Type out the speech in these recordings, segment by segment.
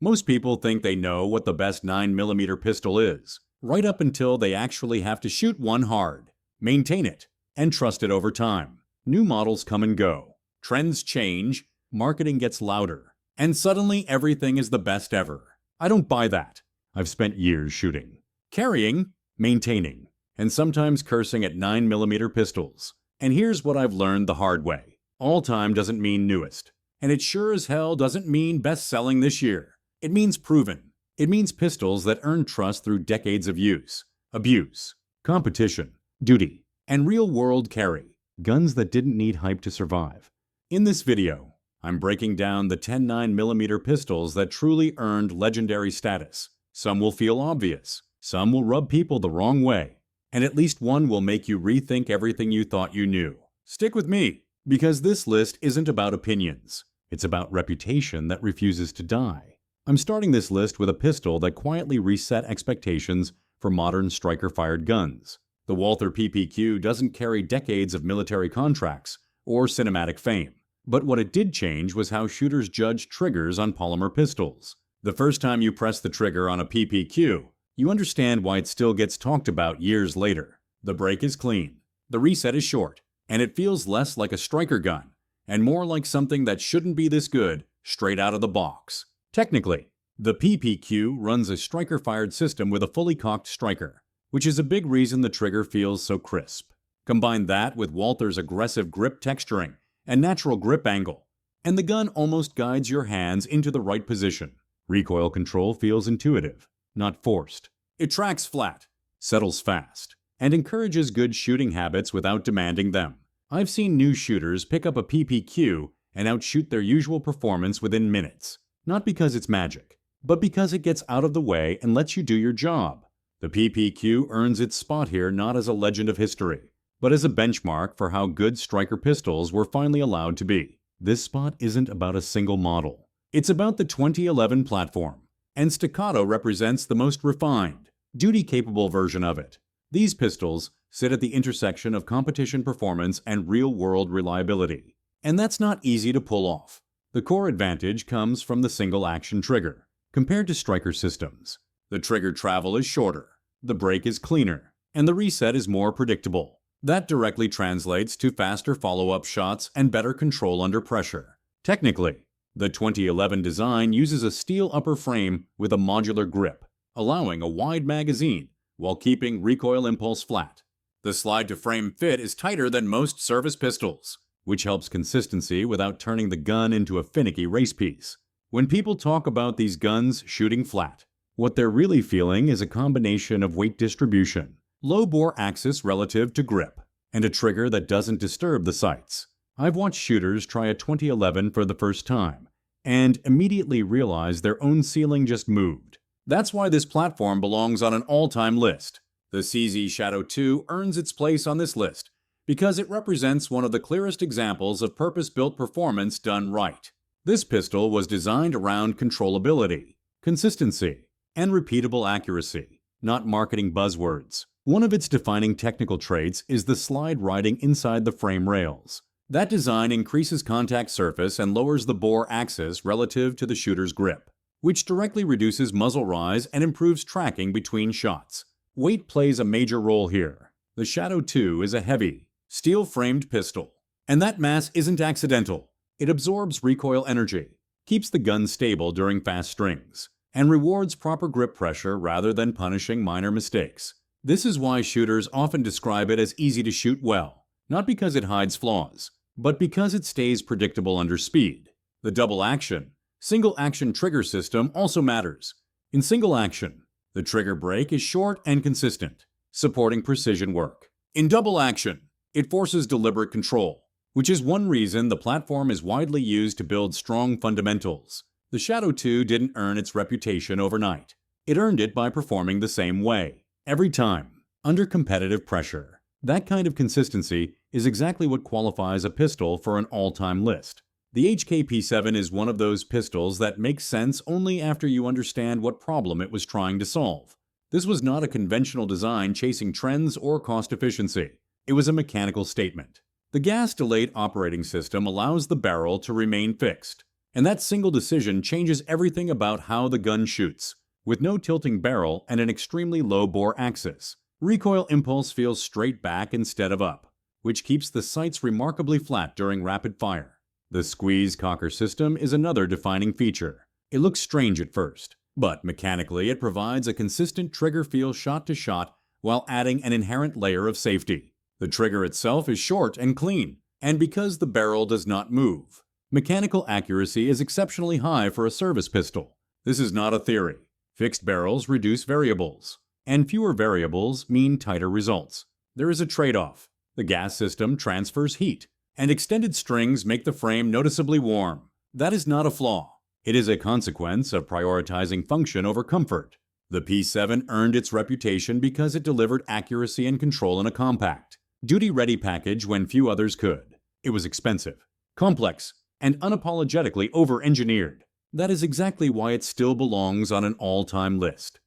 Most people think they know what the best 9mm pistol is, right up until they actually have to shoot one hard, maintain it, and trust it over time. New models come and go, trends change, marketing gets louder, and suddenly everything is the best ever. I don't buy that. I've spent years shooting, carrying, maintaining, and sometimes cursing at 9mm pistols. And here's what I've learned the hard way. All-time doesn't mean newest. And it sure as hell doesn't mean best-selling this year. It means proven. It means pistols that earn trust through decades of use, abuse, competition, duty, and real-world carry. Guns that didn't need hype to survive. In this video, I'm breaking down the 10 9mm pistols that truly earned legendary status. Some will feel obvious. Some will rub people the wrong way. And at least one will make you rethink everything you thought you knew. Stick with me, because this list isn't about opinions. It's about reputation that refuses to die. I'm starting this list with a pistol that quietly reset expectations for modern striker-fired guns. The Walther PPQ doesn't carry decades of military contracts or cinematic fame. But what it did change was how shooters judge triggers on polymer pistols. The first time you press the trigger on a PPQ, you understand why it still gets talked about years later. The break is clean, the reset is short, and it feels less like a striker gun and more like something that shouldn't be this good straight out of the box. Technically, the PPQ runs a striker-fired system with a fully cocked striker, which is a big reason the trigger feels so crisp. Combine that with Walther's aggressive grip texturing and natural grip angle, and the gun almost guides your hands into the right position. Recoil control feels intuitive, not forced. It tracks flat, settles fast, and encourages good shooting habits without demanding them. I've seen new shooters pick up a PPQ and outshoot their usual performance within minutes. Not because it's magic, but because it gets out of the way and lets you do your job. The PPQ earns its spot here not as a legend of history, but as a benchmark for how good striker pistols were finally allowed to be. This spot isn't about a single model. It's about the 2011 platform, and Staccato represents the most refined, duty-capable version of it. These pistols sit at the intersection of competition performance and real-world reliability, and that's not easy to pull off. The core advantage comes from the single-action trigger. Compared to striker systems, the trigger travel is shorter, the break is cleaner, and the reset is more predictable. That directly translates to faster follow-up shots and better control under pressure. Technically, the 2011 design uses a steel upper frame with a modular grip, allowing a wide magazine while keeping recoil impulse flat. The slide-to-frame fit is tighter than most service pistols, which helps consistency without turning the gun into a finicky race piece. When people talk about these guns shooting flat, what they're really feeling is a combination of weight distribution, low bore axis relative to grip, and a trigger that doesn't disturb the sights. I've watched shooters try a 2011 for the first time, and immediately realize their own ceiling just moved. That's why this platform belongs on an all-time list. The CZ Shadow 2 earns its place on this list because it represents one of the clearest examples of purpose-built performance done right. This pistol was designed around controllability, consistency, and repeatable accuracy, not marketing buzzwords. One of its defining technical traits is the slide riding inside the frame rails. That design increases contact surface and lowers the bore axis relative to the shooter's grip, which directly reduces muzzle rise and improves tracking between shots. Weight plays a major role here. The Shadow 2 is a heavy, steel-framed pistol, and that mass isn't accidental. It absorbs recoil energy, keeps the gun stable during fast strings, and rewards proper grip pressure rather than punishing minor mistakes. This is why shooters often describe it as easy to shoot well, not because it hides flaws, but because it stays predictable under speed. The double-action, single-action trigger system also matters. In single action, the trigger break is short and consistent, supporting precision work. In double action, it forces deliberate control, which is one reason the platform is widely used to build strong fundamentals. The Shadow 2 didn't earn its reputation overnight. It earned it by performing the same way, every time, under competitive pressure. That kind of consistency is exactly what qualifies a pistol for an all-time list. The HK-P7 is one of those pistols that makes sense only after you understand what problem it was trying to solve. This was not a conventional design chasing trends or cost efficiency. It was a mechanical statement. The gas-delayed operating system allows the barrel to remain fixed, And that single decision changes everything about how the gun shoots. With no tilting barrel and an extremely low bore axis, recoil impulse feels straight back instead of up, which keeps the sights remarkably flat during rapid fire. The squeeze cocker system is another defining feature. It looks strange at first, but mechanically it provides a consistent trigger feel shot to shot while adding an inherent layer of safety. The trigger itself is short and clean, and because the barrel does not move, mechanical accuracy is exceptionally high for a service pistol. This is not a theory. Fixed barrels reduce variables, and fewer variables mean tighter results. There is a trade-off. The gas system transfers heat, and extended strings make the frame noticeably warm. That is not a flaw. It is a consequence of prioritizing function over comfort. The P7 earned its reputation because it delivered accuracy and control in a compact, duty-ready package when few others could. It was expensive, complex, and unapologetically over-engineered. That is exactly why it still belongs on an all-time list.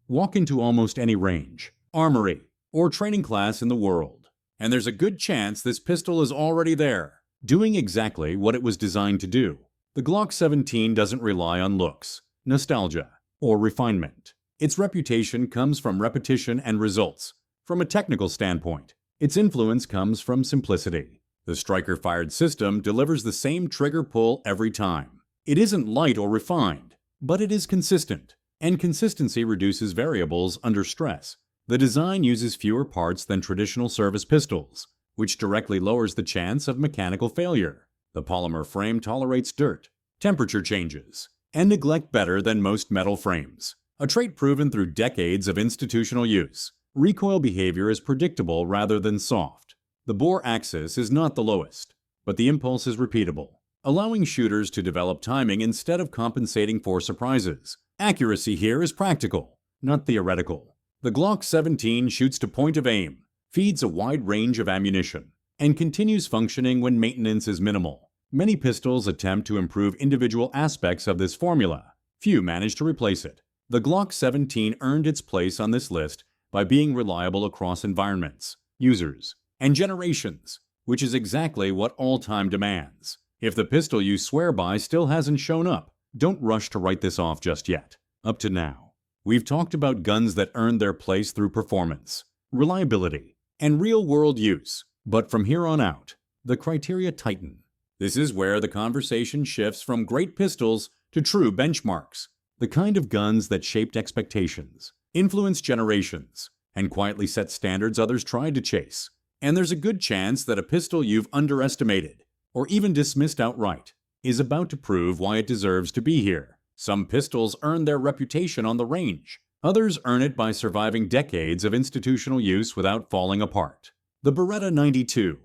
Walk into almost any range, armory, or training class in the world, and there's a good chance this pistol is already there, doing exactly what it was designed to do. The Glock 17 doesn't rely on looks, nostalgia, or refinement. Its reputation comes from repetition and results. From a technical standpoint, its influence comes from simplicity. The striker-fired system delivers the same trigger pull every time. It isn't light or refined, but it is consistent, and consistency reduces variables under stress. The design uses fewer parts than traditional service pistols, which directly lowers the chance of mechanical failure. The polymer frame tolerates dirt, temperature changes, and neglect better than most metal frames, a trait proven through decades of institutional use. Recoil behavior is predictable rather than soft. The bore axis is not the lowest, but the impulse is repeatable, allowing shooters to develop timing instead of compensating for surprises. Accuracy here is practical, not theoretical. The Glock 17 shoots to point of aim, feeds a wide range of ammunition, and continues functioning when maintenance is minimal. Many pistols attempt to improve individual aspects of this formula. Few manage to replace it. The Glock 17 earned its place on this list by being reliable across environments, users, and generations, which is exactly what all-time demands. If the pistol you swear by still hasn't shown up, don't rush to write this off just yet. Up to now, we've talked about guns that earned their place through performance, reliability, and real-world use. But from here on out, the criteria tighten. This is where the conversation shifts from great pistols to true benchmarks, the kind of guns that shaped expectations, influenced generations, and quietly set standards others tried to chase. And there's a good chance that a pistol you've underestimated, or even dismissed outright, is about to prove why it deserves to be here. Some pistols earn their reputation on the range. Others earn it by surviving decades of institutional use without falling apart. The Beretta 92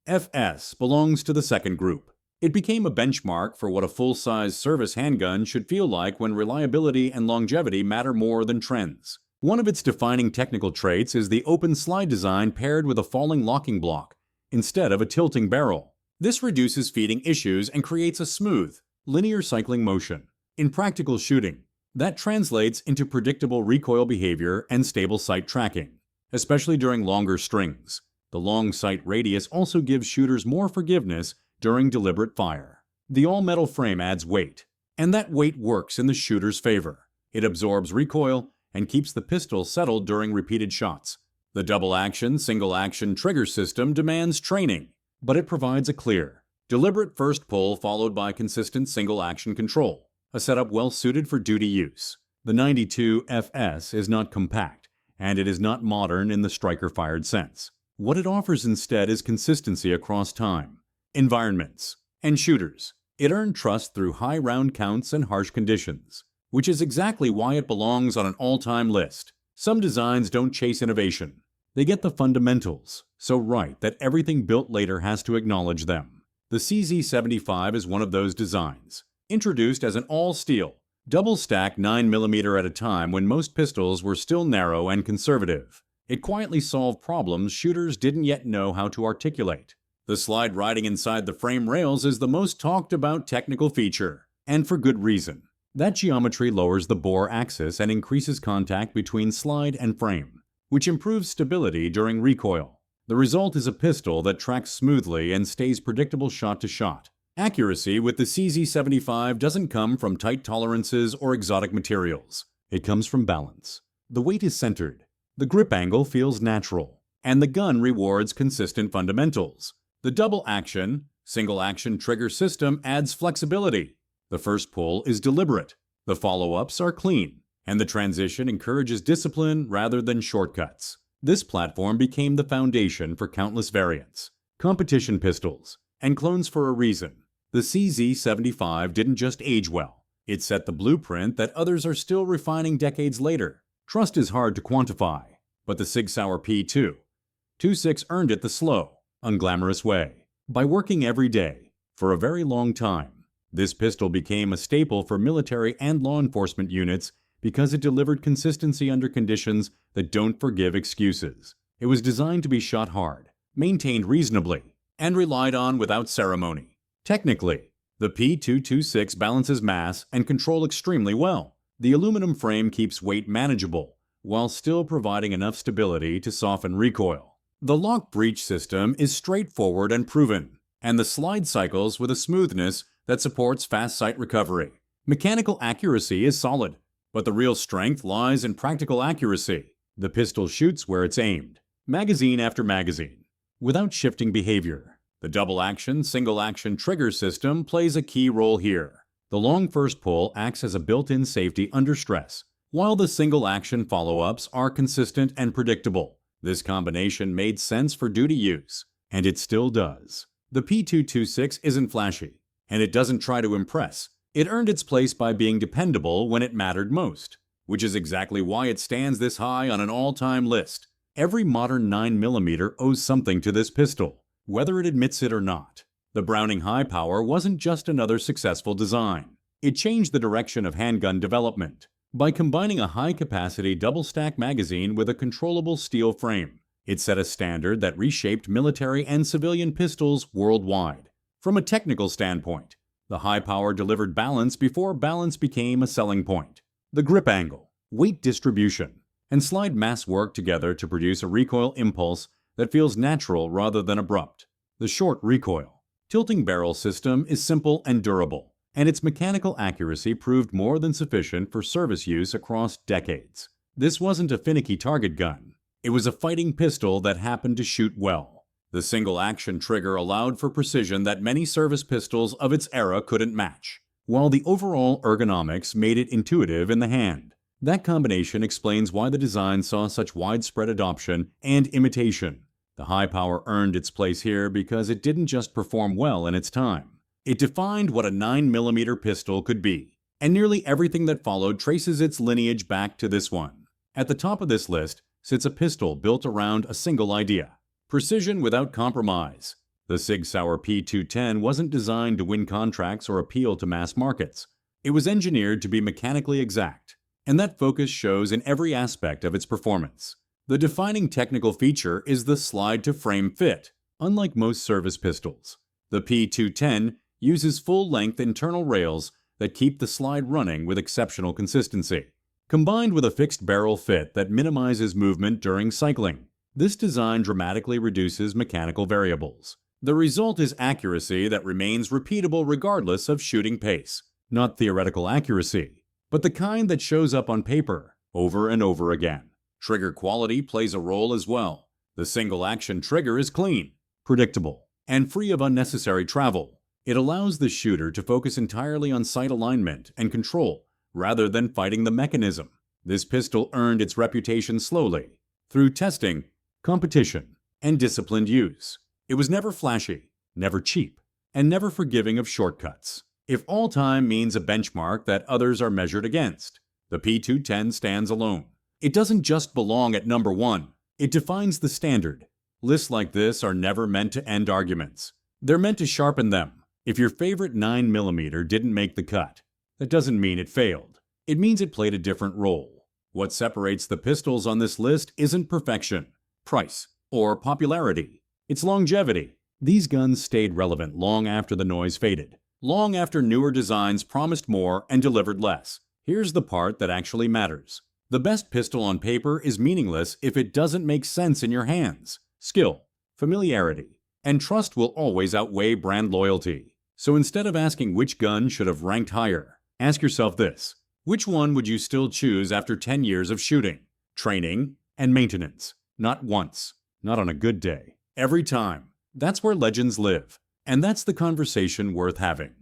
FS belongs to the second group. It became a benchmark for what a full-size service handgun should feel like when reliability and longevity matter more than trends. One of its defining technical traits is the open slide design paired with a falling locking block, instead of a tilting barrel. This reduces feeding issues and creates a smooth, linear cycling motion. In practical shooting, that translates into predictable recoil behavior and stable sight tracking, especially during longer strings. The long sight radius also gives shooters more forgiveness during deliberate fire. The all-metal frame adds weight, and that weight works in the shooter's favor. It absorbs recoil and keeps the pistol settled during repeated shots. The double-action, single-action trigger system demands training, but it provides a clear, deliberate first pull followed by consistent single-action control, a setup well-suited for duty use. The 92 FS is not compact, and it is not modern in the striker-fired sense. What it offers instead is consistency across time, environments, and shooters. It earned trust through high round counts and harsh conditions, which is exactly why it belongs on an all-time list. Some designs don't chase innovation. They get the fundamentals so right that everything built later has to acknowledge them. The CZ75 is one of those designs. Introduced as an all-steel, double-stack 9mm at a time when most pistols were still narrow and conservative. It quietly solved problems shooters didn't yet know how to articulate. The slide riding inside the frame rails is the most talked about technical feature, and for good reason. That geometry lowers the bore axis and increases contact between slide and frame, which improves stability during recoil. The result is a pistol that tracks smoothly and stays predictable shot to shot. Accuracy with the CZ75 doesn't come from tight tolerances or exotic materials. It comes from balance. The weight is centered, the grip angle feels natural, and the gun rewards consistent fundamentals. The double action, single action trigger system adds flexibility. The first pull is deliberate, the follow-ups are clean, and the transition encourages discipline rather than shortcuts. This platform became the foundation for countless variants, competition pistols, and clones for a reason. The CZ75 didn't just age well. It set the blueprint that others are still refining decades later. Trust is hard to quantify, but the Sig Sauer P226 earned it the slow, unglamorous way. By working every day, for a very long time, this pistol became a staple for military and law enforcement units because it delivered consistency under conditions that don't forgive excuses. It was designed to be shot hard, maintained reasonably, and relied on without ceremony. Technically, the P226 balances mass and control extremely well. The aluminum frame keeps weight manageable, while still providing enough stability to soften recoil. The lock breech system is straightforward and proven, and the slide cycles with a smoothness that supports fast sight recovery. Mechanical accuracy is solid, but the real strength lies in practical accuracy. The pistol shoots where it's aimed, magazine after magazine, without shifting behavior. The double-action, single-action trigger system plays a key role here. The long first pull acts as a built-in safety under stress, while the single-action follow-ups are consistent and predictable. This combination made sense for duty use, and it still does. The P226 isn't flashy, and it doesn't try to impress. It earned its place by being dependable when it mattered most, which is exactly why it stands this high on an all-time list. Every modern 9mm owes something to this pistol, whether it admits it or not. The Browning High Power wasn't just another successful design. It changed the direction of handgun development. By combining a high-capacity double-stack magazine with a controllable steel frame, it set a standard that reshaped military and civilian pistols worldwide. From a technical standpoint, the high power delivered balance before balance became a selling point. The grip angle, weight distribution, and slide mass work together to produce a recoil impulse that feels natural rather than abrupt. The short recoil, tilting barrel system is simple and durable, and its mechanical accuracy proved more than sufficient for service use across decades. This wasn't a finicky target gun. It was a fighting pistol that happened to shoot well. The single-action trigger allowed for precision that many service pistols of its era couldn't match, while the overall ergonomics made it intuitive in the hand. That combination explains why the design saw such widespread adoption and imitation. The high power earned its place here because it didn't just perform well in its time. It defined what a 9mm pistol could be, and nearly everything that followed traces its lineage back to this one. At the top of this list sits a pistol built around a single idea: precision without compromise. The Sig Sauer P210 wasn't designed to win contracts or appeal to mass markets. It was engineered to be mechanically exact, and that focus shows in every aspect of its performance. The defining technical feature is the slide-to-frame fit. Unlike most service pistols, the P210 uses full-length internal rails that keep the slide running with exceptional consistency, combined with a fixed barrel fit that minimizes movement during cycling. This design dramatically reduces mechanical variables. The result is accuracy that remains repeatable regardless of shooting pace. Not theoretical accuracy, but the kind that shows up on paper over and over again. Trigger quality plays a role as well. The single-action trigger is clean, predictable, and free of unnecessary travel. It allows the shooter to focus entirely on sight alignment and control rather than fighting the mechanism. This pistol earned its reputation slowly, through testing, competition, and disciplined use. It was never flashy, never cheap, and never forgiving of shortcuts. If all time means a benchmark that others are measured against, the P210 stands alone. It doesn't just belong at number one, it defines the standard. Lists like this are never meant to end arguments. They're meant to sharpen them. If your favorite 9mm didn't make the cut, that doesn't mean it failed. It means it played a different role. What separates the pistols on this list isn't perfection, price, or popularity. It's longevity. These guns stayed relevant long after the noise faded, long after newer designs promised more and delivered less. Here's the part that actually matters. The best pistol on paper is meaningless if it doesn't make sense in your hands. Skill, familiarity, and trust will always outweigh brand loyalty. So instead of asking which gun should have ranked higher, ask yourself this: which one would you still choose after 10 years of shooting, training, and maintenance? Not once, not on a good day, every time. That's where legends live, and that's the conversation worth having.